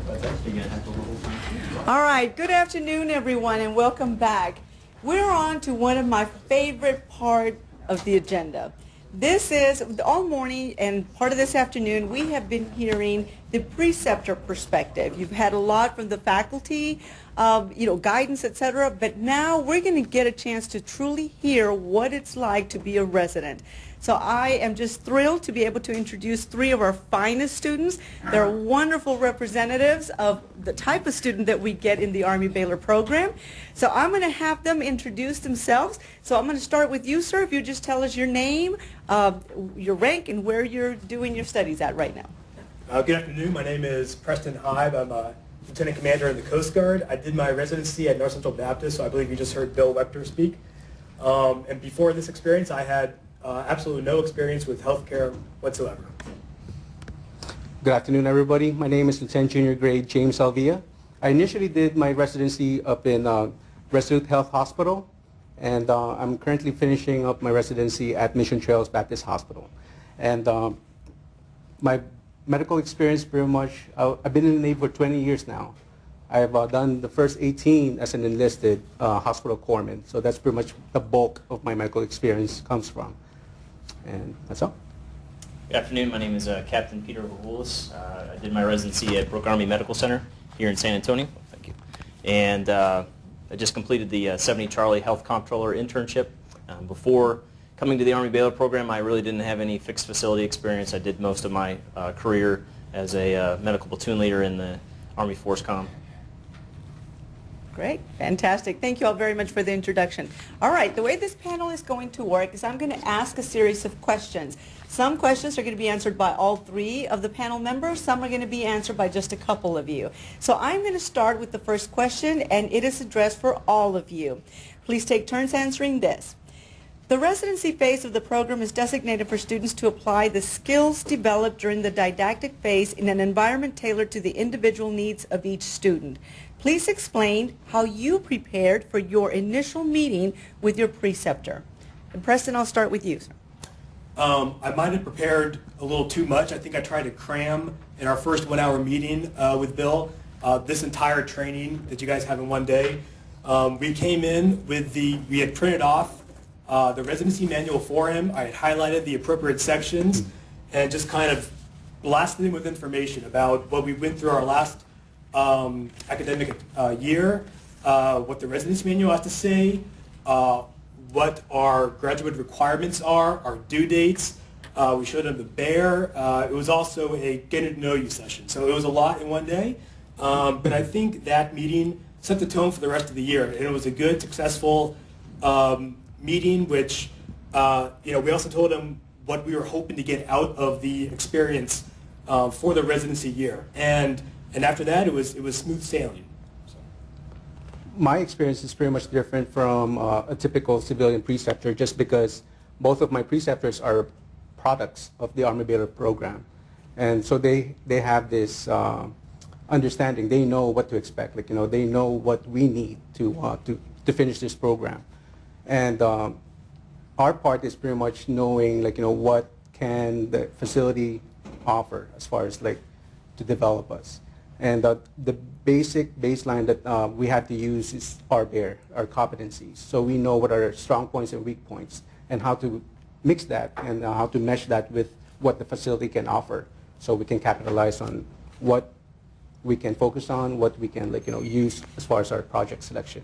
All right, good afternoon, everyone, and welcome back. We're on to one of my favorite part of the agenda. This is, all morning and part of this afternoon, we have been hearing the preceptor perspective. You've had a lot from the faculty, guidance, etc., but now we're going to get a chance to truly hear what it's like to be a resident. So I am just thrilled to be able to introduce three of our finest students. They're wonderful representatives of the type of student that we get in the Army-Baylor program. So I'm going to have them introduce themselves. So I'm going to start with you, sir. If you just tell us your name, your rank, and where you're doing your studies at right now. Good afternoon. My name is Preston Hybe. I'm a Lieutenant Commander in the Coast Guard. I did my residency at North Central Baptist, so I believe you just heard Bill Wechter speak. And before this experience, I had absolutely no experience with healthcare whatsoever. Good afternoon, everybody. My name is Lieutenant Junior Grade James Alvia. I initially did my residency up in Resolute Health Hospital, and I'm currently finishing up my residency at Mission Trails Baptist Hospital. And my medical experience pretty much, I've been in the Navy for 20 years now. I've done the first 18 as an enlisted hospital corpsman, so that's pretty much the bulk of my medical experience comes from. And that's all. Good afternoon. My name is Captain Peter Vavulis. I did my residency at Brooke Army Medical Center here in San Antonio. Thank you. And I just completed the 70 Charlie Health Comptroller internship. Before coming to the Army-Baylor program, I really didn't have any fixed facility experience. I did most of my career as a medical platoon leader in the Army Force Com. Great, fantastic. Thank you all very much for the introduction. All right, the way this panel is going to work is I'm going to ask a series of questions. Some questions are going to be answered by all three of the panel members. Some are going to be answered by just a couple of you. So I'm going to start with the first question, and it is addressed for all of you. Please take turns answering this. The residency phase of the program is designated for students to apply the skills developed during the didactic phase in an environment tailored to the individual needs of each student. Please explain how you prepared for your initial meeting with your preceptor. And Preston, I'll start with you, sir. I might have prepared a little too much. I think I tried to cram in our first 1 hour meeting with Bill this entire training that you guys have in one day. We came in with we had printed off the residency manual for him. I had highlighted the appropriate sections and just kind of blasted him with information about what we went through our last academic year, what the residency manual has to say, what our graduate requirements are, our due dates. We showed them the bear. It was also a getting to know you session. So it was a lot in one day. But I think that meeting set the tone for the rest of the year. And it was a good, successful meeting, which, we also told them what we were hoping to get out of the experience for the residency year. And after that, it was smooth sailing. So. My experience is pretty much different from a typical civilian preceptor, just because both of my preceptors are products of the Army-Baylor program. And so they have this understanding. They know what to expect. They know what we need to finish this program. And our part is pretty much knowing, what can the facility offer as far as, to develop us. And the basic baseline that we have to use is our competencies. So we know what are strong points and weak points and how to mix that and how to mesh that with what the facility can offer, so we can capitalize on what we can focus on, what we can use as far as our project selection.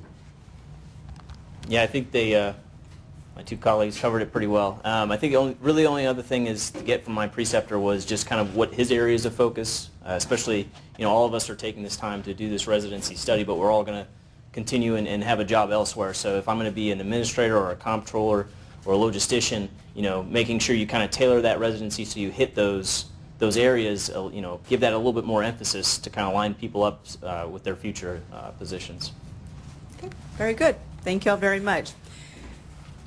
Yeah, I think my two colleagues covered it pretty well. I think the only other thing is to get from my preceptor was just kind of what his areas of focus, especially, all of us are taking this time to do this residency study, but we're all going to continue and have a job elsewhere. So if I'm going to be an administrator or a comptroller or a logistician, making sure you kind of tailor that residency so you hit those areas, give that a little bit more emphasis to kind of line people up with their future positions. Okay, very good. Thank you all very much.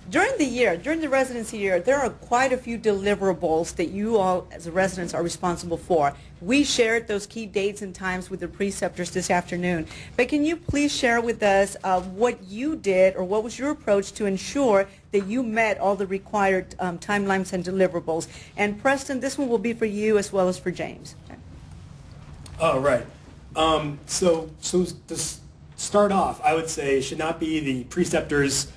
During the residency year, there are quite a few deliverables that you all as residents are responsible for. We shared those key dates and times with the preceptors this afternoon. But can you please share with us what you did, or what was your approach to ensure that you met all the required timelines and deliverables? And Preston, this one will be for you as well as for James. Okay. All right. So to start off, I would say it should not be the preceptor's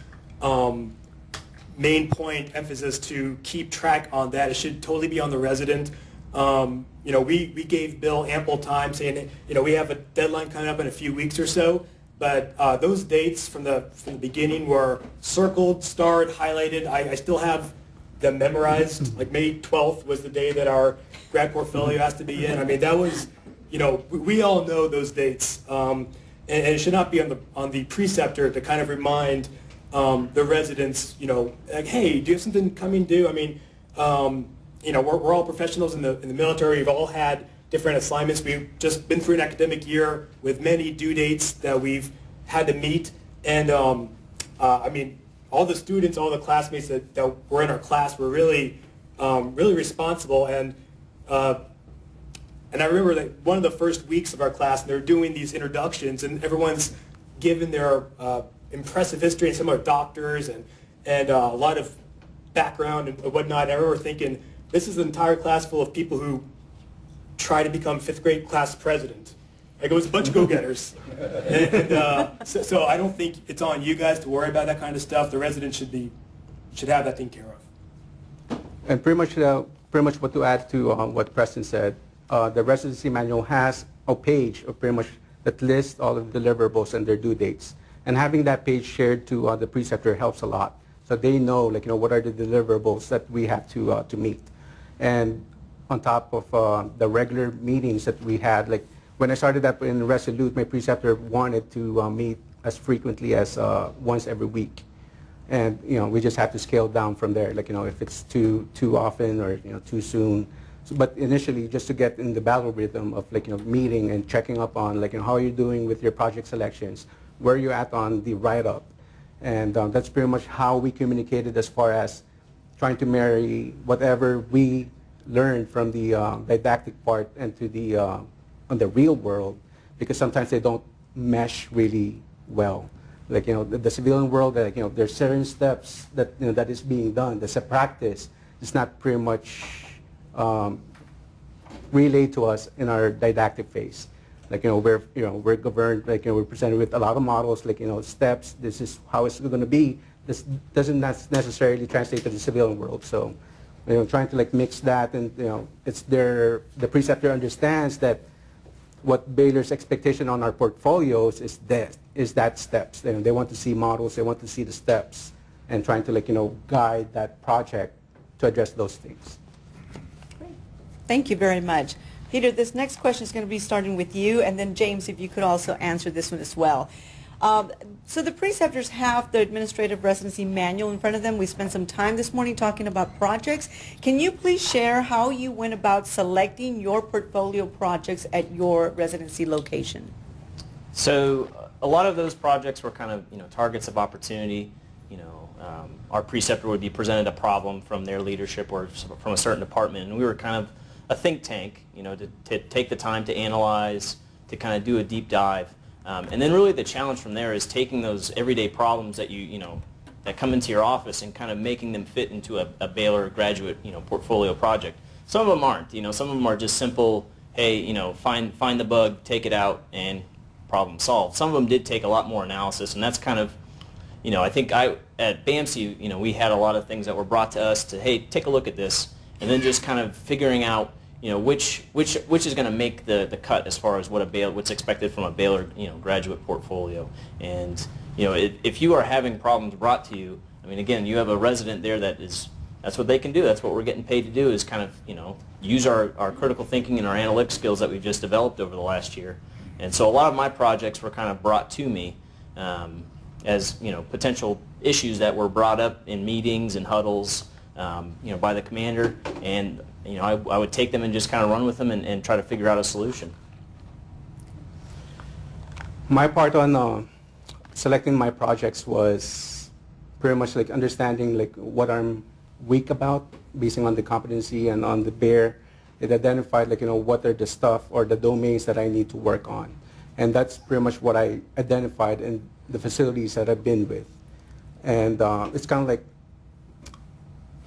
main point emphasis to keep track on that. It should totally be on the resident. We gave Bill ample time saying, we have a deadline coming up in a few weeks or so, but those dates from the beginning were circled, starred, highlighted. I still have them memorized. Like May 12th was the day that our grad portfolio has to be in. I mean, that was, we all know those dates. And it should not be on the preceptor to kind of remind the residents, like, hey, do you have something coming due? I mean, we're all professionals in the military. We've all had different assignments. We've just been through an academic year with many due dates that we've had to meet. And I mean, all the students, all the classmates that were in our class were really, really responsible. And I remember that one of the first weeks of our class, they're doing these introductions, and everyone's given their impressive history, and some are doctors and a lot of background and whatnot. And I remember thinking, this is an entire class full of people who try to become fifth grade class president. Like, it was a bunch of go-getters. So I don't think it's on you guys to worry about that kind of stuff. The residents should have that taken care of. And pretty much what to add to what Preston said, the residency manual has a page of pretty much that lists all of the deliverables and their due dates. And having that page shared to the preceptor helps a lot. So they know, what are the deliverables that we have to meet. And on top of the regular meetings that we had, like when I started up in Resolute, my preceptor wanted to meet as frequently as once every week. And, we just have to scale down from there, if it's too often or, too soon. So, but initially, just to get in the battle rhythm of, meeting and checking up on, how are you doing with your project selections, where you're at on the write-up. And that's pretty much how we communicated as far as trying to marry whatever we learned from the didactic part and to the on the real world, because sometimes they don't mesh really well. The civilian world, there's certain steps that that is being done. There's a practice. It's not pretty much relayed to us in our didactic phase. We're governed, we're presented with a lot of models, steps. This is how it's going to be. This doesn't necessarily translate to the civilian world. So, trying to mix that, and it's the preceptor understands that what Baylor's expectation on our portfolios is that steps. They want to see models. They want to see the steps, and trying to guide that project to address those things. Great. Thank you very much. Peter, this next question is going to be starting with you, and then James, if you could also answer this one as well. So the preceptors have the administrative residency manual in front of them. We spent some time this morning talking about projects. Can you please share how you went about selecting your portfolio projects at your residency location? So a lot of those projects were kind of targets of opportunity. Our preceptor would be presented a problem from their leadership or from a certain department, and we were kind of a think tank, to take the time to analyze, to kind of do a deep dive. And then really the challenge from there is taking those everyday problems that that come into your office and kind of making them fit into a Baylor graduate, portfolio project. Some of them aren't, some of them are just simple, hey, find the bug, take it out, and problem solved. Some of them did take a lot more analysis, and that's kind of, I think at BAMC, we had a lot of things that were brought to us to, hey, take a look at this, and then just kind of figuring out, which is going to make the cut as far as what's expected from a Baylor graduate portfolio. And if you are having problems brought to you, I mean, again, you have a resident there that's what they can do. That's what we're getting paid to do, is kind of use our critical thinking and our analytic skills that we've just developed over the last year. And so a lot of my projects were kind of brought to me as potential issues that were brought up in meetings and huddles by the commander, and I would take them and just kind of run with them and try to figure out a solution. My part on selecting my projects was pretty much understanding what I'm weak about, basing on the competency and on the bear. It identified what are the stuff or the domains that I need to work on, and that's pretty much what I identified in the facilities that I've been with. And it's kind of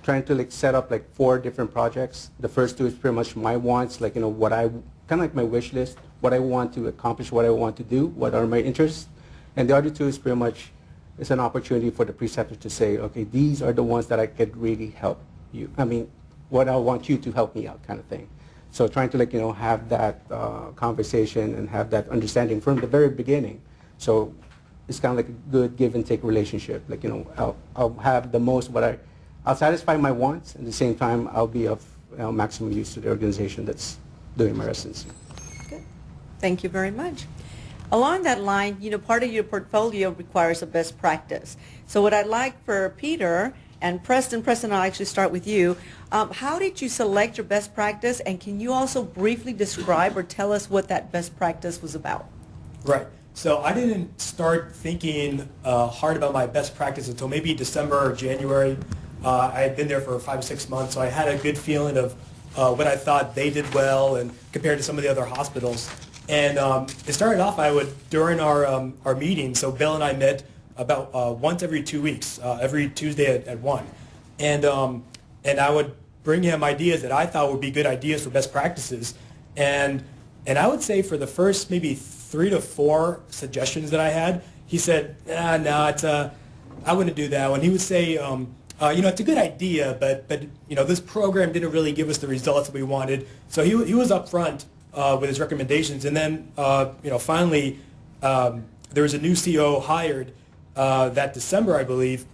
trying to like set up like 4 different projects. The first 2 is pretty much my wants, like, you know, what I, kind of like my wish list, what I want to accomplish, what I want to do, what are my interests. And the other 2 is pretty much, it's an opportunity for the preceptor to say, okay, these are the ones that I could really help you. I mean, what I want you to help me out kind of thing. So trying to like, you know, have that conversation and have that understanding from the very beginning. So it's kind of like a good give and take relationship. Like, you know, I'll have the most, I'll satisfy my wants, and at the same time, I'll be of maximum use to the organization that's doing my residency. Good. Thank you very much. Along that line, you know, part of your portfolio requires a best practice. So what I'd like for Peter and Preston, I'll actually start with you. How did you select your best practice, and can you also briefly describe or tell us what that best practice was about? Right. So I didn't start thinking hard about my best practice until maybe December or January. I had been there for 5 or 6 months, so I had a good feeling of what I thought they did well and compared to some of the other hospitals. And it started off, during our meeting, so Bill and I met about once every 2 weeks, every Tuesday at 1. And I would bring him ideas that I thought would be good ideas for best practices. And I would say for the first maybe 3 to 4 suggestions that I had, he said, no, I wouldn't do that one. He would say, you know, it's a good idea, but you know, this program didn't really give us the results that we wanted. So he was upfront with his recommendations. And then, you know, finally, there was a new CO hired that December, I believe,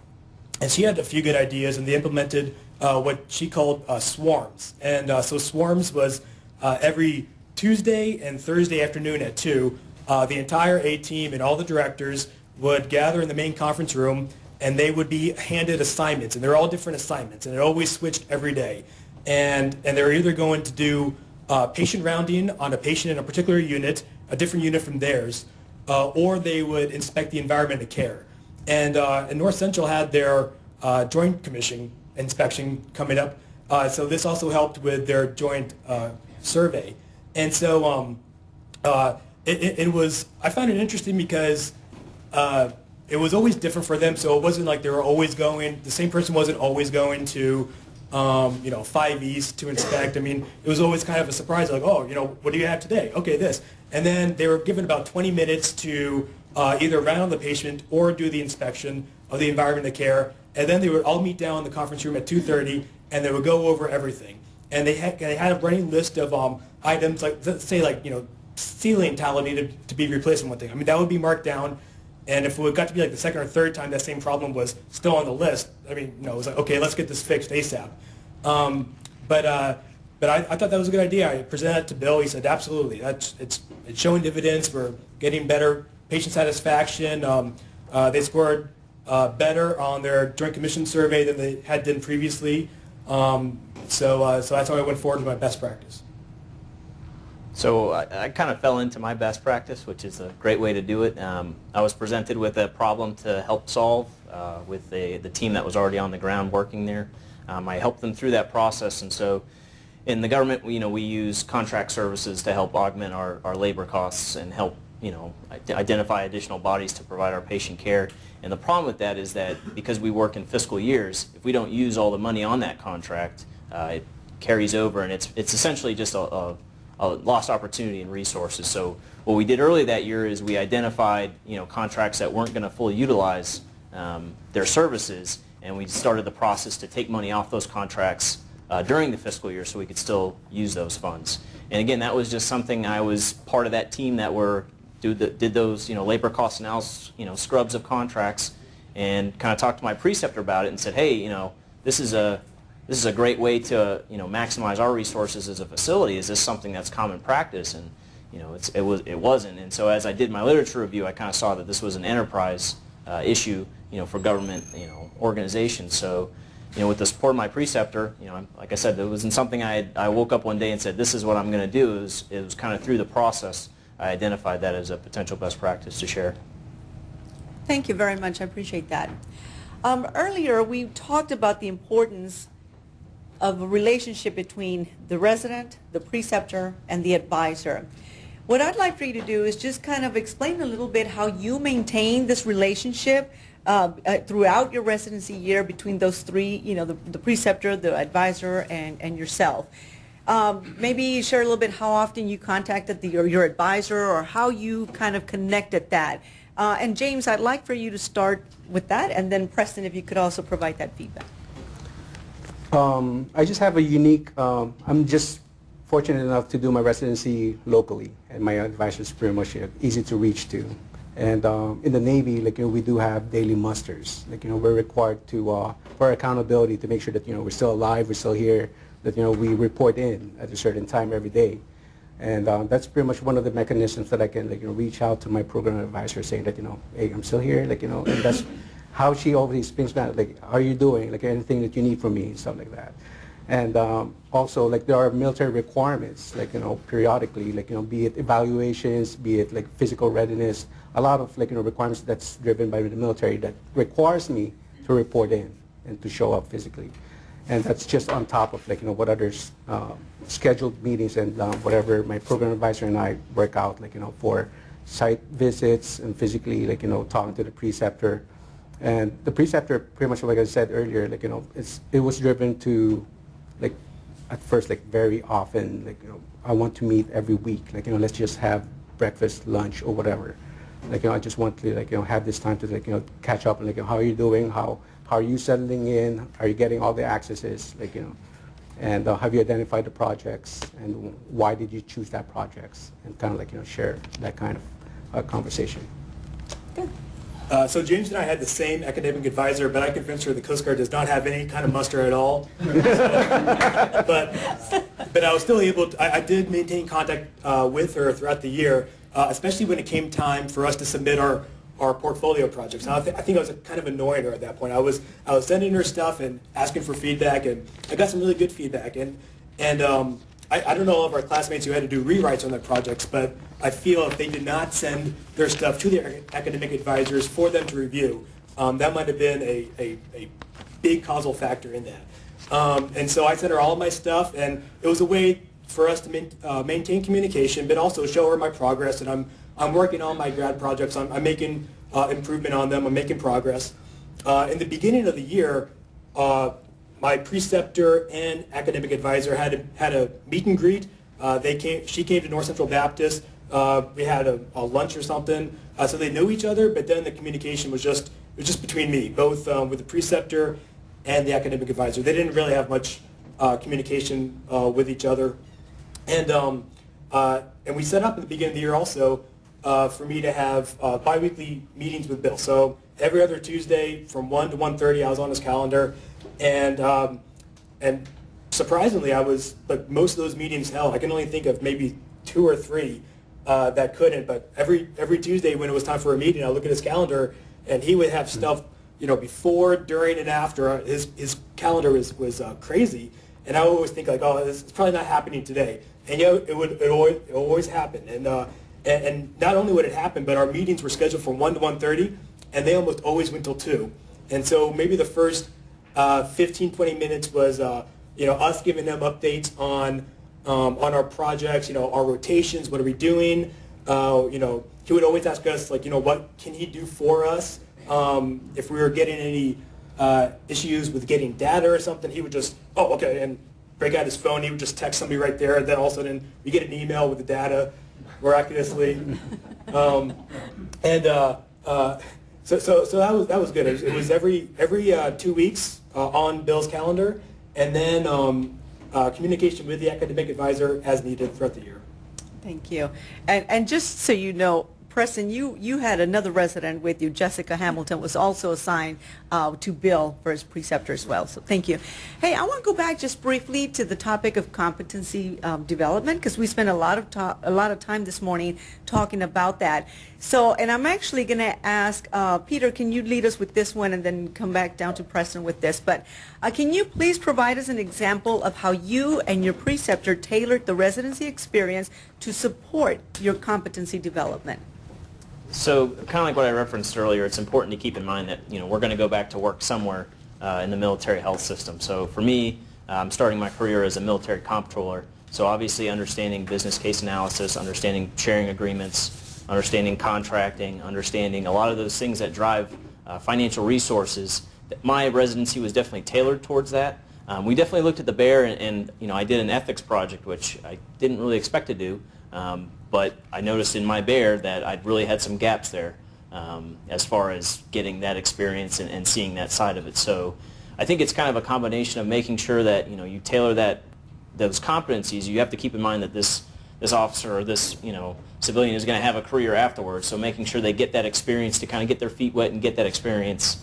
and she had a few good ideas, and they implemented what she called swarms. And so swarms was every Tuesday and Thursday afternoon at 2, the entire A team and all the directors would gather in the main conference room, and they would be handed assignments, and they're all different assignments, and it always switched every day. And they were either going to do patient rounding on a patient in a particular unit, a different unit from theirs, or they would inspect the environment of care. And North Central had their Joint Commission inspection coming up, so this also helped with their joint survey. And so it was, I found it interesting because it was always different for them, so it wasn't like they were always going, the same person wasn't always going to, you know, 5 East to inspect. I mean, it was always kind of a surprise, like, oh, you know, what do you have today? Okay, this. And then they were given about 20 minutes to either round on the patient or do the inspection of the environment of care. And then they would all meet down in the conference room at 2:30, and they would go over everything. And they had a running list of items, like, let's say, like, you know, ceiling tile needed to be replaced on one thing. I mean, that would be marked down. And if it got to be like the second or third time that same problem was still on the list, I mean, you know, it was like, okay, let's get this fixed ASAP. But I thought that was a good idea. I presented it to Bill. He said, absolutely. It's showing dividends. We're getting better patient satisfaction. They scored better on their Joint Commission survey than they had done previously. So that's how I went forward with my best practice. So I kind of fell into my best practice, which is a great way to do it. I was presented with a problem to help solve with the team that was already on the ground working there. I helped them through that process, and so in the government, you know, we use contract services to help augment our labor costs and help, you know, identify additional bodies to provide our patient care. And the problem with that is that because we work in fiscal years, if we don't use all the money on that contract, it carries over, and it's essentially just a lost opportunity and resources. So what we did early that year is we identified, you know, contracts that weren't going to fully utilize their services, and we started the process to take money off those contracts during the fiscal year so we could still use those funds. And again, that was just something, I was part of that team that did those, you know, labor cost analysis, you know, scrubs of contracts, and kind of talked to my preceptor about it and said, hey, you know, this is a great way to, you know, maximize our resources as a facility. Is this something that's common practice? And, you know, it wasn't. And so as I did my literature review, I kind of saw that this was an enterprise issue, you know, for government, you know, organizations. So, you know, with the support of my preceptor, you know, like I said, it wasn't something I woke up one day and said, this is what I'm going to do. It was kind of through the process I identified that as a potential best practice to share. Thank you very much. I appreciate that. Earlier, we talked about the importance of a relationship between the resident, the preceptor, and the advisor. What I'd like for you to do is just kind of explain a little bit how you maintain this relationship throughout your residency year between those three, the preceptor, the advisor, and yourself. Maybe share a little bit how often you contacted your advisor or how you kind of connected that. And James, I'd like for you to start with that, and then Preston, if you could also provide that feedback. I just have a unique, I'm just fortunate enough to do my residency locally, and my advisor is pretty much easy to reach to. And in the Navy, we do have daily musters. We're required to, for accountability, to make sure that, we're still alive, we're still here, that, we report in at a certain time every day. And that's pretty much one of the mechanisms that I can, reach out to my program advisor saying that, hey, I'm still here, and that's how she always brings back, how are you doing, anything that you need from me, stuff like that. And also, there are military requirements, periodically, be it evaluations, be it physical readiness, a lot of requirements that's driven by the military that requires me to report in and to show up physically. And that's just on top of what others scheduled meetings and whatever my program advisor and I work out, for site visits and physically, talking to the preceptor. And the preceptor, pretty much like I said earlier, it was driven to, at first, very often, I want to meet every week, let's just have breakfast, lunch, or whatever. I just want to, have this time to, catch up and, how are you doing? How are you settling in? Are you getting all the accesses? And have you identified the projects? And why did you choose that projects? And kind of, share that kind of conversation. Good. So James and I had the same academic advisor, but I convinced her the Coast Guard does not have any kind of muster at all. But I was still able to, I did maintain contact with her throughout the year, especially when it came time for us to submit our portfolio projects. Now, I think I was kind of annoying her at that point. I was sending her stuff and asking for feedback, and I got some really good feedback. And I don't know all of our classmates who had to do rewrites on their projects, but I feel if they did not send their stuff to their academic advisors for them to review, that might have been a big causal factor in that. And so I sent her all of my stuff, and it was a way for us to maintain communication, but also show her my progress. And I'm working on my grad projects. I'm making improvement on them. I'm making progress. In the beginning of the year, my preceptor and academic advisor had a meet and greet. She came to North Central Baptist. We had a lunch or something. So they knew each other, but then the communication was just between me, both with the preceptor and the academic advisor. They didn't really have much communication with each other. And we set up at the beginning of the year also for me to have biweekly meetings with Bill. So every other Tuesday from 1 to 1:30, I was on his calendar. And surprisingly, I was, but most of those meetings held. I can only think of maybe 2 or 3 that couldn't. But every Tuesday when it was time for a meeting, I look at his calendar, and he would have stuff, before, during, and after. His calendar was crazy, and I always think oh, it's probably not happening today. And it always happened. And not only would it happen, but our meetings were scheduled from 1 to 1:30, and they almost always went till 2. And so maybe the first 15, 20 minutes was, us giving them updates on our projects, our rotations, what are we doing? He would always ask us, what can he do for us? If we were getting any issues with getting data or something, he would just, oh, okay, and break out his phone. He would just text somebody right there, and then all of a sudden we get an email with the data miraculously. So that was good. It was every 2 weeks on Bill's calendar, and then communication with the academic advisor as needed throughout the year. Thank you. And just so you know, Preston, you had another resident with you. Jessica Hamilton was also assigned to Bill for his preceptor as well. So thank you. Hey, I want to go back just briefly to the topic of competency development, because we spent a lot of time this morning talking about that. So, and I'm actually going to ask Peter, can you lead us with this one and then come back down to Preston with this? But can you please provide us an example of how you and your preceptor tailored the residency experience to support your competency development? So kind of like what I referenced earlier, it's important to keep in mind that we're going to go back to work somewhere in the military health system. So for me, I'm starting my career as a military comptroller, So obviously understanding business case analysis, understanding sharing agreements, understanding contracting, understanding a lot of those things that drive financial resources. My residency was definitely tailored towards that. We definitely looked at the bear, and I did an ethics project, which I didn't really expect to do, but I noticed in my bear that I'd really had some gaps there as far as getting that experience and seeing that side of it. So I think it's kind of a combination of making sure that you tailor those competencies. You have to keep in mind that this officer or this civilian is going to have a career afterwards. So making sure they get that experience to kind of get their feet wet and get that experience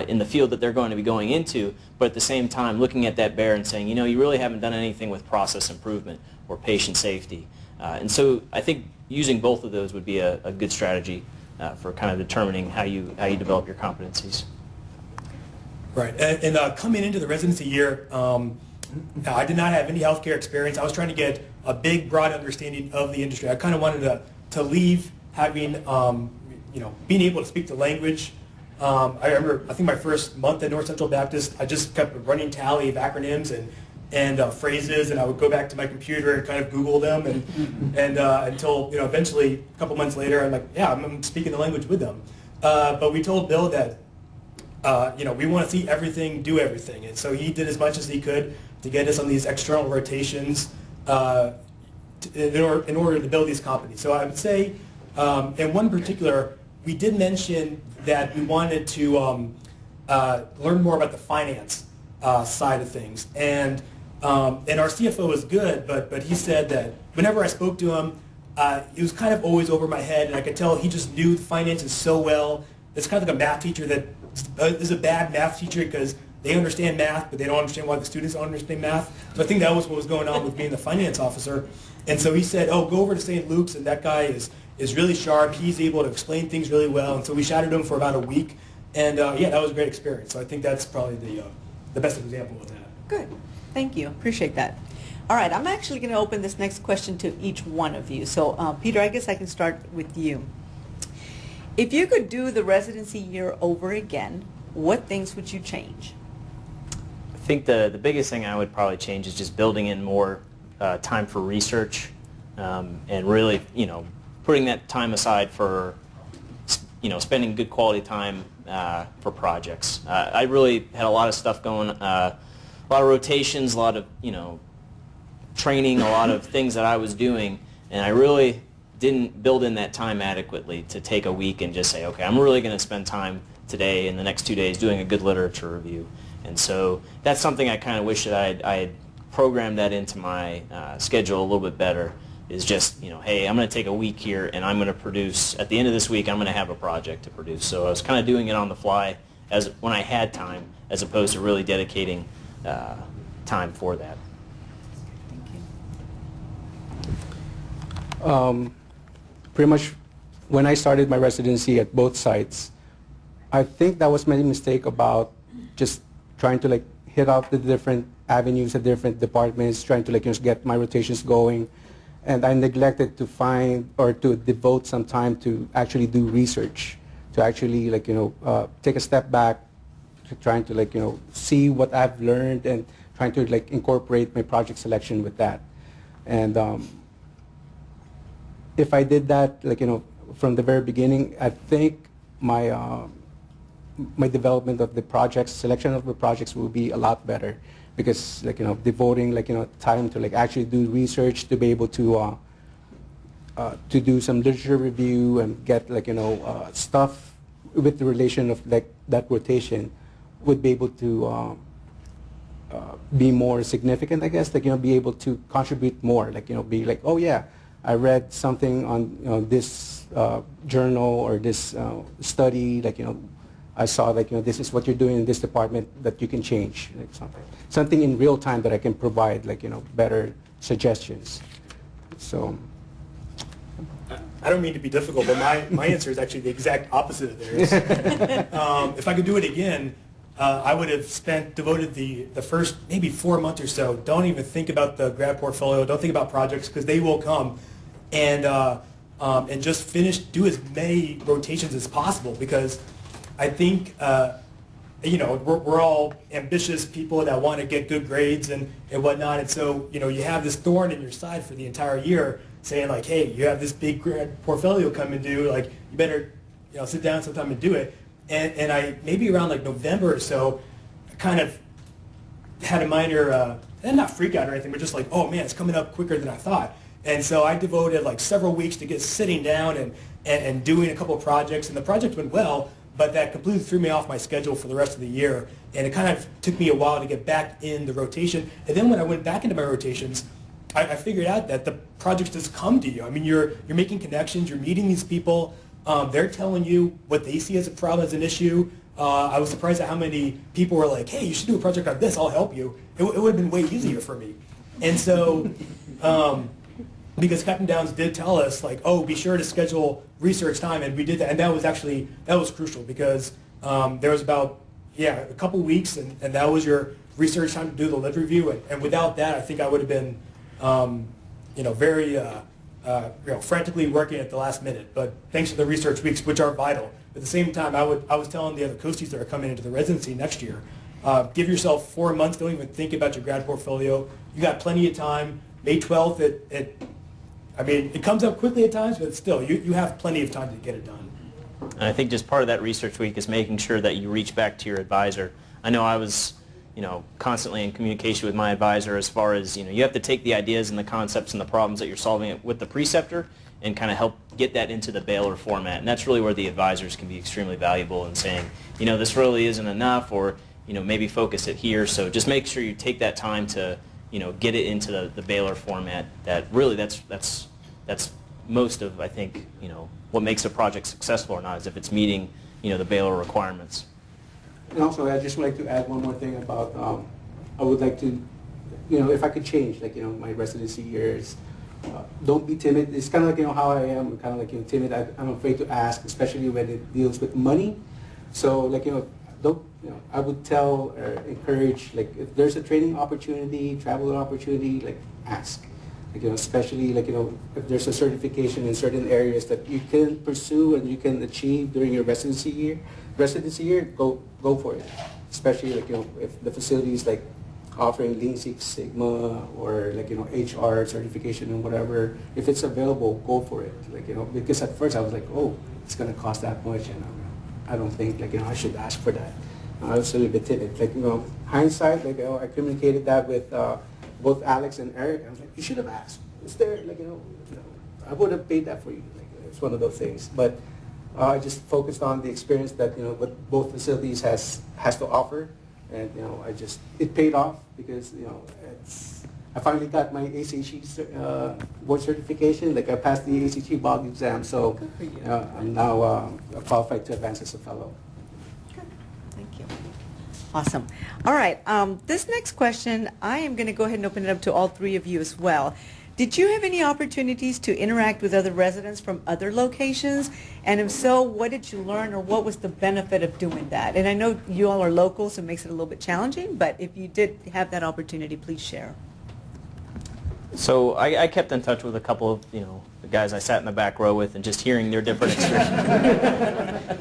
in the field that they're going to be going into, but at the same time looking at that bear and saying, you really haven't done anything with process improvement or patient safety. And so I think using both of those would be a good strategy for kind of determining how you develop your competencies. Right. And coming into the residency year, I did not have any healthcare experience. I was trying to get a big, broad understanding of the industry. I kind of wanted to leave having, being able to speak the language. I remember, I think my first month at North Central Baptist, I just kept a running tally of acronyms and phrases, and I would go back to my computer and kind of Google them, and until eventually a couple months later, I'm like, yeah, I'm speaking the language with them. But we told Bill that we want to see everything, do everything, and so he did as much as he could to get us on these external rotations in order to build these competencies. So I would say, in one particular, we did mention that we wanted to learn more about the finance side of things, and our CFO was good, but he said that whenever I spoke to him, he was kind of always over my head, and I could tell he just knew the finances so well. It's kind of like a math teacher that is a bad math teacher because they understand math, but they don't understand why the students don't understand math. So I think that was what was going on with being the finance officer. And so he said, oh, go over to St. Luke's, and that guy is really sharp. He's able to explain things really well. And so we shadowed him for about a week. And yeah, that was a great experience. So I think that's probably the best example of that. Good. Thank you. Appreciate that. All right. I'm actually going to open this next question to each one of you. So Peter, I guess I can start with you. If you could do the residency year over again, what things would you change? I think the biggest thing I would probably change is just building in more time for research and really, putting that time aside for, spending good quality time for projects. I really had a lot of stuff going, a lot of rotations, a lot of, training, a lot of things that I was doing, and I really didn't build in that time adequately to take a week and just say, okay, I'm really going to spend time today and the next 2 days doing a good literature review. And so that's something I kind of wish that I had programmed that into my schedule a little bit better, is just, hey, I'm going to take a week here and I'm going to produce, at the end of this week, I'm going to have a project to produce. So I was kind of doing it on the fly when I had time, as opposed to really dedicating time for that. Thank you. Pretty much when I started my residency at both sites, I think that was my mistake about just trying to hit out the different avenues, the different departments, trying to just get my rotations going. And I neglected to find or to devote some time to actually do research, to actually take a step back, to trying to see what I've learned and trying to incorporate my project selection with that. And if I did that from the very beginning, I think my my development of the projects, selection of the projects will be a lot better, because devoting time to actually do research, to be able to do some literature review and get stuff with the relation of that rotation would be able to be more significant, I guess, be able to contribute more, be oh yeah, I read something on this journal or this study, I saw this is what you're doing in this department that you can change, something in real time that I can provide better suggestions. So I don't mean to be difficult, but my answer is actually the exact opposite of theirs. If I could do it again, I would have devoted the first maybe 4 months or so. Don't even think about the grad portfolio. Don't think about projects, because they will come, and just do as many rotations as possible, because I think we're all ambitious people that want to get good grades and whatnot. And so, you have this thorn in your side for the entire year saying like, hey, you have this big portfolio coming due. Like, you better, sit down sometime and do it. And I, maybe around like November or so, I kind of had a minor, and not freak out or anything, but just like, oh man, it's coming up quicker than I thought. And so I devoted like several weeks to get sitting down and doing a couple of projects. And the project went well, but that completely threw me off my schedule for the rest of the year. And it kind of took me a while to get back in the rotation. And then when I went back into my rotations, I figured out that the projects just come to you. I mean, you're making connections, you're meeting these people. They're telling you what they see as a problem, as an issue. I was surprised at how many people were like, hey, you should do a project on this, I'll help you. It would have been way easier for me. And so, because Captain Downs did tell us, like, oh, be sure to schedule research time, and we did that. And that was crucial because there was about, a couple weeks, and that was your research time to do the lit review. And without that, I think I would have been, very frantically working at the last minute. But thanks to the research weeks, which are vital. At the same time, I was telling the other coasties that are coming into the residency next year, give yourself 4 months. Don't even think about your grad portfolio. You got plenty of time. May 12th, it comes up quickly at times, but still, you have plenty of time to get it done. And I think just part of that research week is making sure that you reach back to your advisor. I know I was, constantly in communication with my advisor as far as, you have to take the ideas and the concepts and the problems that you're solving with the preceptor and kind of help get that into the Baylor format. And that's really where the advisors can be extremely valuable in saying, this really isn't enough, or, maybe focus it here. So just make sure you take that time to, get it into the Baylor format. That really, that's most of, I think, what makes a project successful or not is if it's meeting, the Baylor requirements. And also, I'd just like to add one more thing about, I would like to, if I could change, my residency years, don't be timid. It's kind of like, how I am, kind of like, timid. I'm afraid to ask, especially when it deals with money. So, don't, I would tell or encourage, if there's a training opportunity, travel opportunity, ask. Especially, if there's a certification in certain areas that you can pursue and you can achieve during your residency year, go for it. Especially, if the facility is, offering Lean Six Sigma or, HR certification and whatever, if it's available, go for it. Because at first I was like, oh, it's going to cost that much, and I don't think, I should ask for that. I was a little bit timid. Hindsight, I communicated that with both Alex and Eric. I was like, you should have asked. It's there, I would have paid that for you. It's one of those things. But I just focused on the experience that, what both facilities has to offer. And, it paid off because, I finally got my ACT board certification. I passed the ACT BOG exam. So I'm now qualified to advance as a fellow. Thank you. Awesome. All right. This next question, I am going to go ahead and open it up to all three of you as well. Did you have any opportunities to interact with other residents from other locations? And if so, what did you learn, or what was the benefit of doing that? And I know you all are local, so it makes it a little bit challenging, but if you did have that opportunity, please share. So I kept in touch with a couple of, the guys I sat in the back row with, and just hearing their different experiences.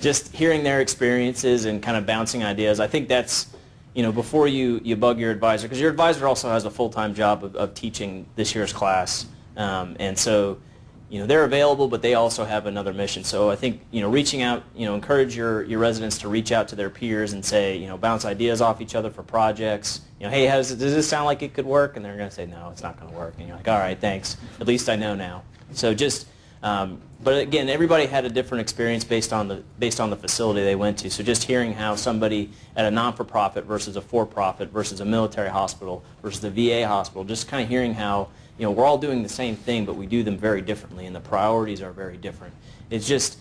Just hearing their experiences and kind of bouncing ideas. I think that's, before you bug your advisor, because your advisor also has a full-time job of teaching this year's class. And so, they're available, but they also have another mission. So I think, reaching out, encourage your residents to reach out to their peers and say, bounce ideas off each other for projects. Hey, does this sound like it could work? And they're going to say, no, it's not going to work. And you're like, all right, thanks. At least I know now. So just, but again, everybody had a different experience based on the facility they went to. So just hearing how somebody at a non-for-profit versus a for-profit versus a military hospital versus a VA hospital, just kind of hearing how, we're all doing the same thing, but we do them very differently, and the priorities are very different. It's just,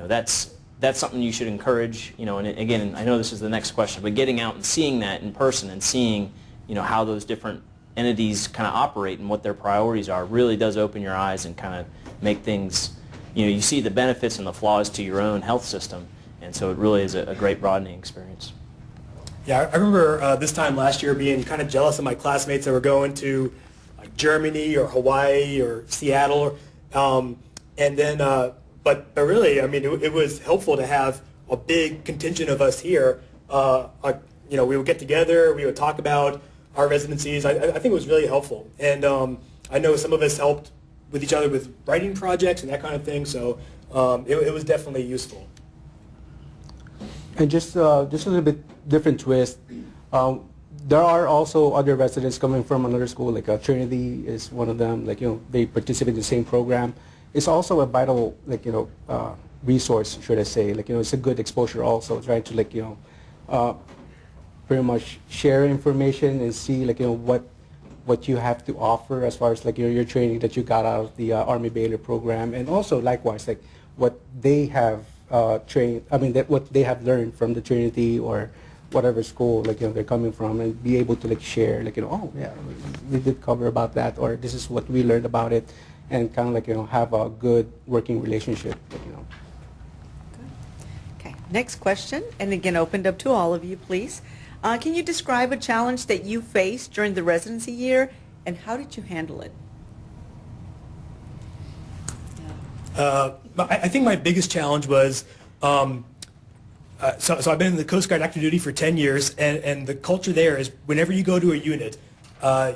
that's something you should encourage, and again, I know this is the next question, but getting out and seeing that in person and seeing, how those different entities kind of operate and what their priorities are really does open your eyes and kind of make things, you see the benefits and the flaws to your own health system, and so it really is a great broadening experience. Yeah, I remember this time last year being kind of jealous of my classmates that were going to like Germany or Hawaii or Seattle, and then, but really, I mean, it was helpful to have a big contingent of us here, we would get together, we would talk about our residencies. I think it was really helpful. And I know some of us helped with each other with writing projects and that kind of thing, so it was definitely useful. And just a little bit different twist. There are also other residents coming from another school, like Trinity is one of them. They participate in the same program. It's also a vital, resource, should I say? It's a good exposure also, trying to pretty much share information and see what you have to offer as far as your training that you got out of the Army-Baylor program, and also likewise what they have what they have learned from the Trinity or whatever school they're coming from, and be able to share oh yeah, we did cover about that, or this is what we learned about it, and kind of have a good working relationship. Okay, next question, and again opened up to all of you, please. Can you describe a challenge that you faced during the residency year, and how did you handle it? I think my biggest challenge was, so I've been in the Coast Guard active duty for 10 years, and the culture there is whenever you go to a unit,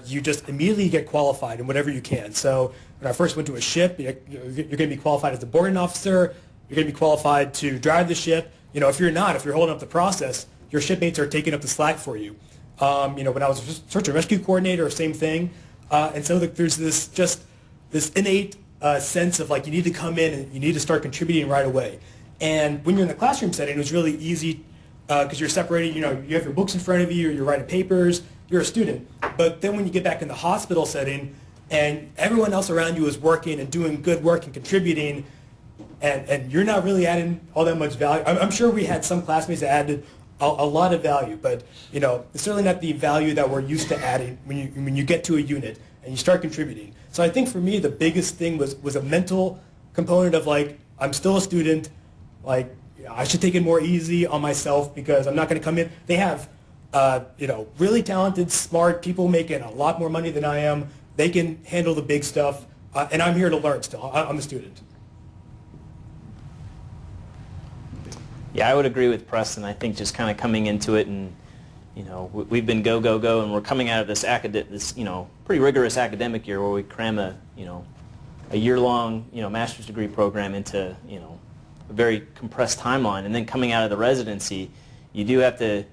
you just immediately get qualified in whatever you can. So when I first went to a ship, you're going to be qualified as the boarding officer, you're going to be qualified to drive the ship. If you're holding up the process, your shipmates are taking up the slack for you. When I was a search and rescue coordinator, same thing. And so there's this innate sense of you need to come in and you need to start contributing right away. And when you're in the classroom setting, it was really easy because you're separated. You have your books in front of you, you're writing papers, you're a student. But then when you get back in the hospital setting and everyone else around you is working and doing good work and contributing, and you're not really adding all that much value. I'm sure we had some classmates that added a lot of value, but it's certainly not the value that we're used to adding when you get to a unit and you start contributing. So I think for me the biggest thing was a mental component of I'm still a student, I should take it more easy on myself because I'm not going to come in. They have really talented, smart people making a lot more money than I am. They can handle the big stuff, and I'm here to learn still. I'm a student. Yeah, I would agree with Preston. I think just kind of coming into it, and we've been go, and we're coming out of this pretty rigorous academic year where we cram a year-long master's degree program into a very compressed timeline, and then coming out of the residency, you do have to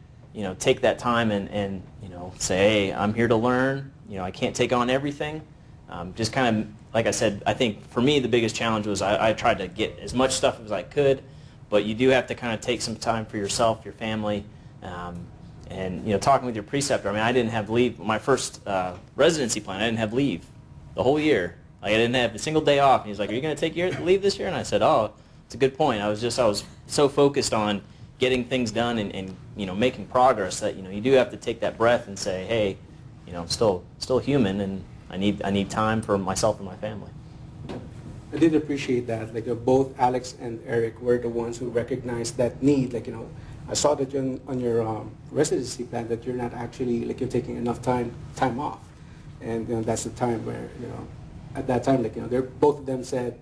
take that time and say, hey, I'm here to learn. I can't take on everything. Just kind of like I said, I think for me the biggest challenge was I tried to get as much stuff as I could. But you do have to kind of take some time for yourself, your family, and talking with your preceptor. I mean, I didn't have leave. My first residency plan, I didn't have leave the whole year. I didn't have a single day off. And he's like, "Are you going to take your leave this year?" And I said, "Oh, it's a good point." I was so focused on getting things done and making progress that you do have to take that breath and say, "Hey, I'm still human, and I need time for myself and my family." I did appreciate that. Both Alex and Eric were the ones who recognized that need. I saw that on your residency plan that you're not actually you're taking enough time off, and that's the time where at that time they're both of them said,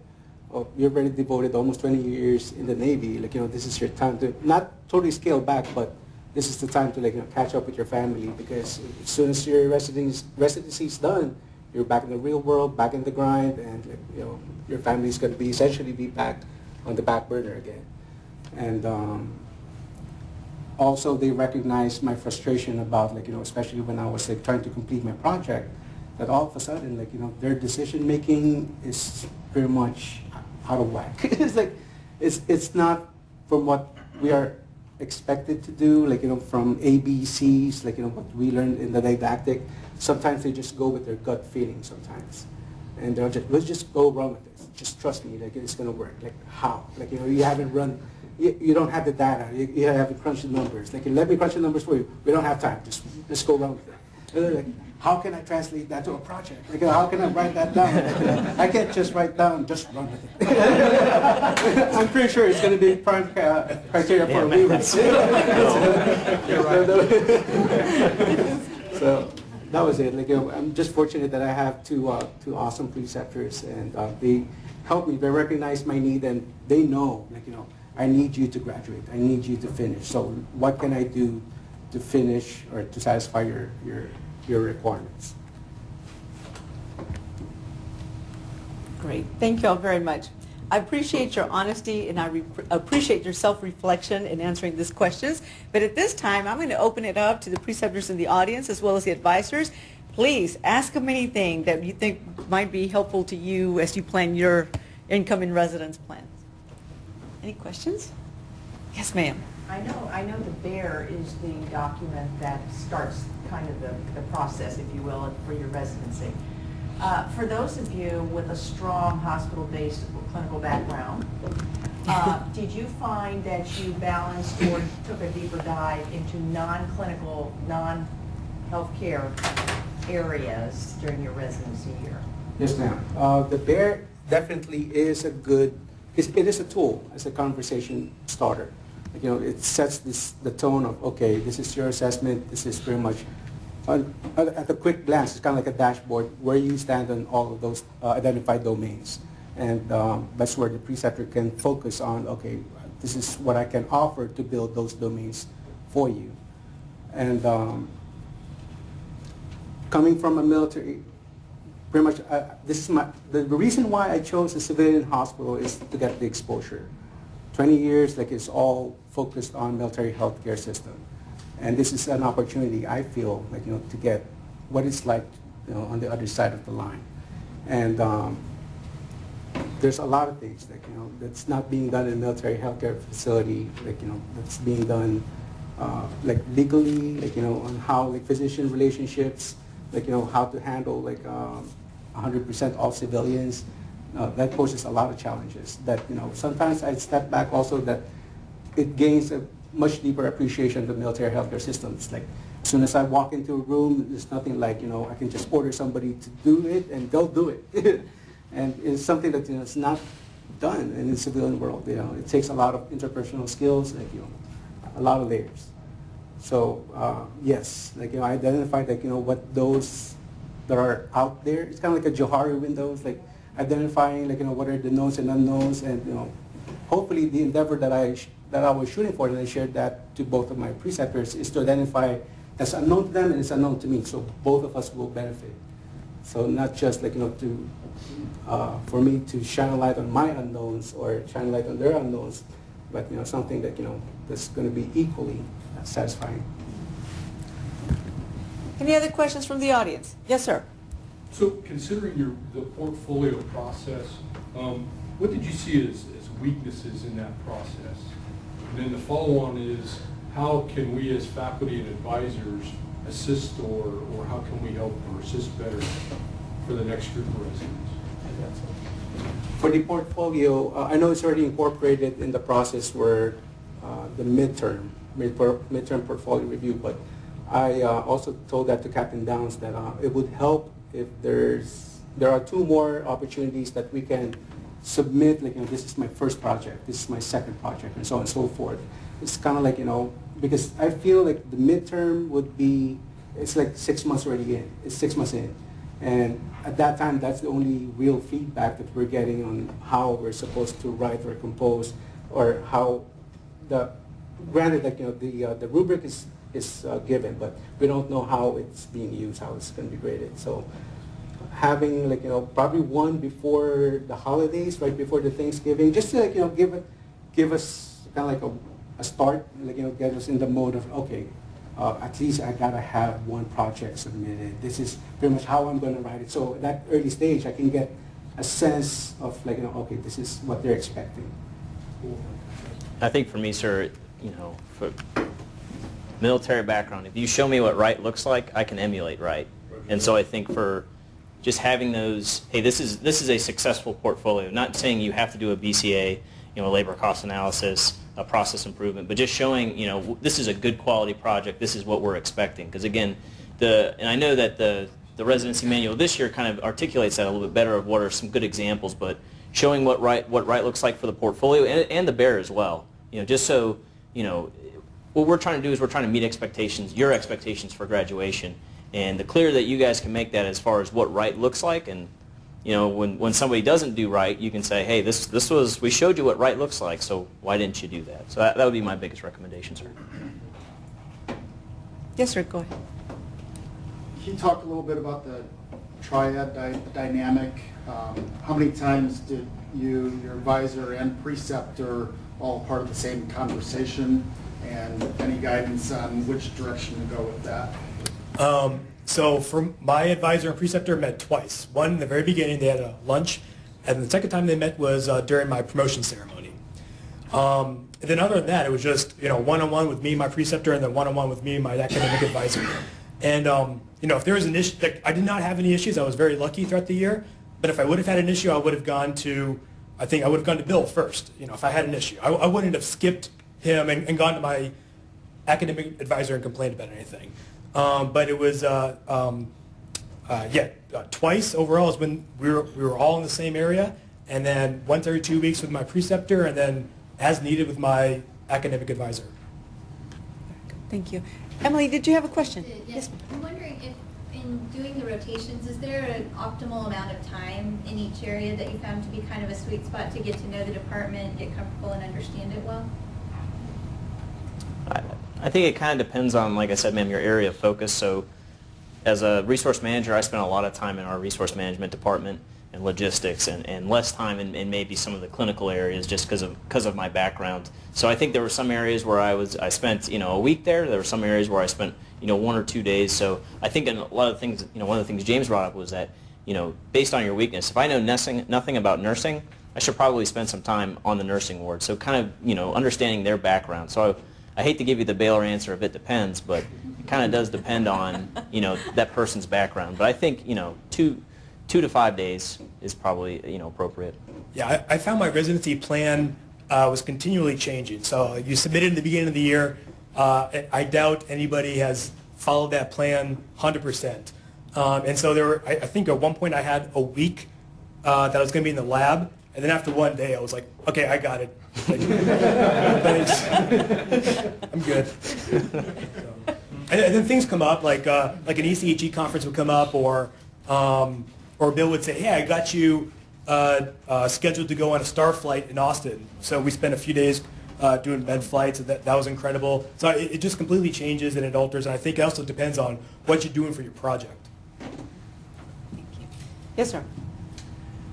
"Oh, you're very devoted, almost 20 years in the Navy. This is your time to not totally scale back, but this is the time to catch up with your family because as soon as your residency is done, you're back in the real world, back in the grind, and your family's going to essentially be back on the back burner again." And also they recognized my frustration about especially when I was trying to complete my project, that all of a sudden their decision making is pretty much out of whack. It's not from what we are expected to do, from ABCs, what we learned in the didactic. Sometimes they just go with their gut feeling sometimes. And they'll let's just go run with this. Just trust me, it's going to work. How? You haven't run, you don't have the data. You haven't crunched the numbers. Let me crunch the numbers for you. We don't have time. Just go run with it. And they're how can I translate that to a project? How can I write that down? I can't just write down, just run with it. I'm pretty sure it's going to be prime criteria for a rewrite. So that was it. I'm just fortunate that I have two awesome preceptors, and they help me. They recognize my need, and they know, I need you to graduate. I need you to finish. So what can I do to finish or to satisfy your requirements? Great. Thank you all very much. I appreciate your honesty and I appreciate your self-reflection in answering these questions. But at this time, I'm going to open it up to the preceptors in the audience as well as the advisors. Please ask them anything that you think might be helpful to you as you plan your income and residence plans. Any questions? Yes, ma'am. I know the BEAR is the document that starts kind of the process, if you will, for your residency. For those of you with a strong hospital-based clinical background, did you find that you balanced or took a deeper dive into non-clinical, non-healthcare areas during your residency year? Yes, ma'am. The BEAR definitely is a good, it is a tool as a conversation starter. You know, it sets the tone of, okay, this is your assessment, this is pretty much, at a quick glance, it's kind of like a dashboard where you stand on all of those identified domains. And that's where the preceptor can focus on, okay, this is what I can offer to build those domains for you. And coming from a military, pretty much, this is the reason why I chose a civilian hospital is to get the exposure. 20 years, like, it's all focused on military healthcare system. And this is an opportunity, I feel, like, you know, to get what it's like, you know, on the other side of the line. And there's a lot of things, like, you know, that's not being done in a military healthcare facility, like, you know, that's being done, like, legally, like, you know, on how, like, physician relationships, like, you know, how to handle, like, 100% all civilians. That poses a lot of challenges that, you know, sometimes I step back also that it gains a much deeper appreciation of the military healthcare system. It's like, as soon as I walk into a room, there's nothing like, you know, I can just order somebody to do it and they'll do it. And it's something that, you know, it's not done in the civilian world. You know, it takes a lot of interpersonal skills, like, you know, a lot of layers. So yes, like, you know, I identified, like, you know, what those that are out there. It's kind of like a Johari windows, like identifying, like, you know, what are the knowns and unknowns, and, you know, hopefully the endeavor that I was shooting for, and I shared that to both of my preceptors, is to identify that's unknown to them and it's unknown to me, so both of us will benefit. So not just, like, you know, to for me to shine a light on my unknowns or shine a light on their unknowns, but, you know, something that, you know, that's going to be equally satisfying. Any other questions from the audience? Yes, sir. So considering the portfolio process, what did you see as weaknesses in that process? And then the follow-on is, how can we as faculty and advisors assist, or how can we help or assist better for the next group of residents? For the portfolio, I know it's already incorporated in the process where the midterm portfolio review, but I also told that to Captain Downs that it would help if there are two more opportunities that we can submit, like, you know, this is my first project, this is my second project, and so on and so forth. It's kind of like, you know, because I feel like the midterm would be, it's like 6 months already in, it's 6 months in. And at that time, that's the only real feedback that we're getting on how we're supposed to write or compose, or how granted, like, you know, the rubric is given, but we don't know how it's being used, how it's going to be graded. So having, like, you know, probably one before the holidays, right before the Thanksgiving, just to, like, you know, give us kind of like a start, like, you know, get us in the mode of, okay, at least I gotta have one project submitted. This is pretty much how I'm going to write it. So at that early stage, I can get a sense of, like, you know, okay, this is what they're expecting. I think for me, sir, you know, for military background, if you show me what right looks like, I can emulate right. And so I think for just having those, hey, this is a successful portfolio. Not saying you have to do a BCA, you know, labor cost analysis, a process improvement, but just showing, you know, this is a good quality project. This is what we're expecting. Because again, and I know that the residency manual this year kind of articulates that a little bit better of what are some good examples, but showing what right looks like for the portfolio and the BEAR as well. You know, just so, you know, what we're trying to do is we're trying to meet expectations, your expectations for graduation. And the clearer that you guys can make that as far as what right looks like, and when somebody doesn't do right, you can say, hey, we showed you what right looks like, so why didn't you do that? So that would be my biggest recommendation, sir. Yes, sir, go ahead. Can you talk a little bit about the triad dynamic? How many times did you, your advisor, and preceptor all part of the same conversation? And any guidance on which direction to go with that? So for my advisor and preceptor met twice. One in the very beginning, they had a lunch, and the second time they met was during my promotion ceremony. And then other than that, it was just one-on-one with me, my preceptor, and then one-on-one with me, my academic advisor. And if there was an issue, I did not have any issues. I was very lucky throughout the year. But if I would have had an issue, I would have gone to Bill first. If I had an issue, I wouldn't have skipped him and gone to my academic advisor and complained about anything. But it was twice overall is when we were all in the same area, and then once every 2 weeks with my preceptor, and then as needed with my academic advisor. Thank you. Emily, did you have a question? Yes. I'm wondering if in doing the rotations, is there an optimal amount of time in each area that you found to be kind of a sweet spot to get to know the department, get comfortable, and understand it well? I think it kind of depends on, like I said, ma'am, your area of focus. So as a resource manager, I spent a lot of time in our resource management department and logistics, and less time in maybe some of the clinical areas just because of my background. So I think there were some areas where I spent a week there. There were some areas where I spent 1 or 2 days. So I think in a lot of things, one of the things James brought up was that based on your weakness, if I know nothing about nursing, I should probably spend some time on the nursing ward. So kind of understanding their background. So I hate to give you the Baylor answer of it depends, but it kind of does depend on that person's background. But I think 2 to 5 days is probably appropriate. Yeah, I found my residency plan was continually changing. So you submitted in the beginning of the year. I doubt anybody has followed that plan 100%. And so I think at one point I had a week that I was going to be in the lab, and then after 1 day I was like, okay, I got it. Thanks. I'm good. And then things come up like an ECHE conference would come up, or Bill would say, hey, I got you scheduled to go on a star flight in Austin. So we spent a few days doing med flights, and that was incredible. So it just completely changes and it alters, and I think it also depends on what you're doing for your project. Thank you. Yes, sir.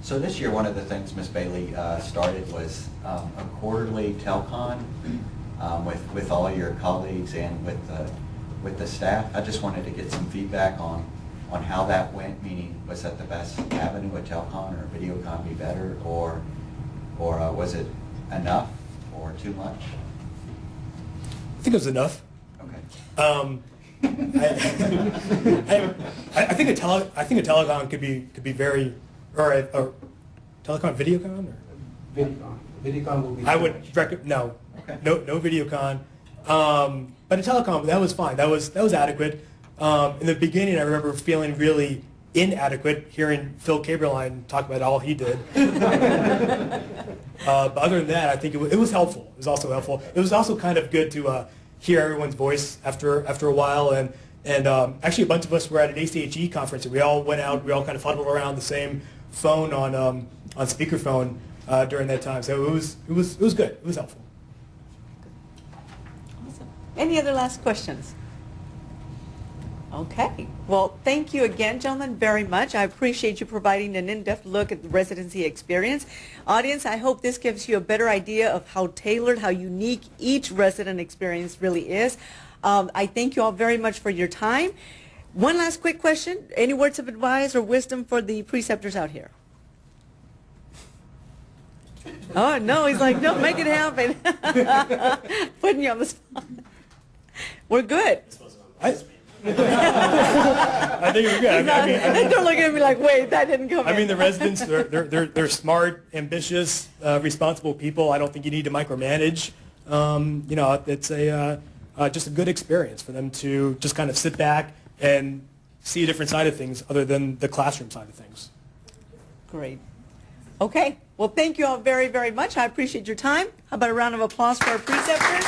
So this year, one of the things Ms. Bailey started was a quarterly telcon with all your colleagues and with the staff. I just wanted to get some feedback on how that went, meaning was that the best avenue, a telcon or a videocon be better, or was it enough or too much? I think it was enough. Okay. I think a telecon could be very, or telecon, videocon, or Videocon will be. I would recommend no, Okay. no videocon. But a telecom, that was fine. That was adequate. In the beginning, I remember feeling really inadequate hearing Phil Caberline talk about all he did. But other than that, I think it was helpful. It was also helpful. It was also kind of good to hear everyone's voice after a while. And actually, a bunch of us were at an ACHE conference, and we all went out. We all kind of huddled around the same phone on speakerphone during that time. So it was good. It was helpful. Awesome. Any other last questions? Okay. Well, thank you again, gentlemen, very much. I appreciate you providing an in-depth look at the residency experience. Audience, I hope this gives you a better idea of how tailored, how unique each resident experience really is. I thank you all very much for your time. One last quick question. Any words of advice or wisdom for the preceptors out here? Oh, no, he's like, no, make it happen. Putting you on the spot. We're good. I think we're good. Don't look at me like, wait, that didn't come in. The residents, they're smart, ambitious, responsible people. I don't think you need to micromanage. It's just a good experience for them to just kind of sit back and see a different side of things other than the classroom side of things. Great. Okay. Well, thank you all very, very much. I appreciate your time. How about a round of applause for our preceptors?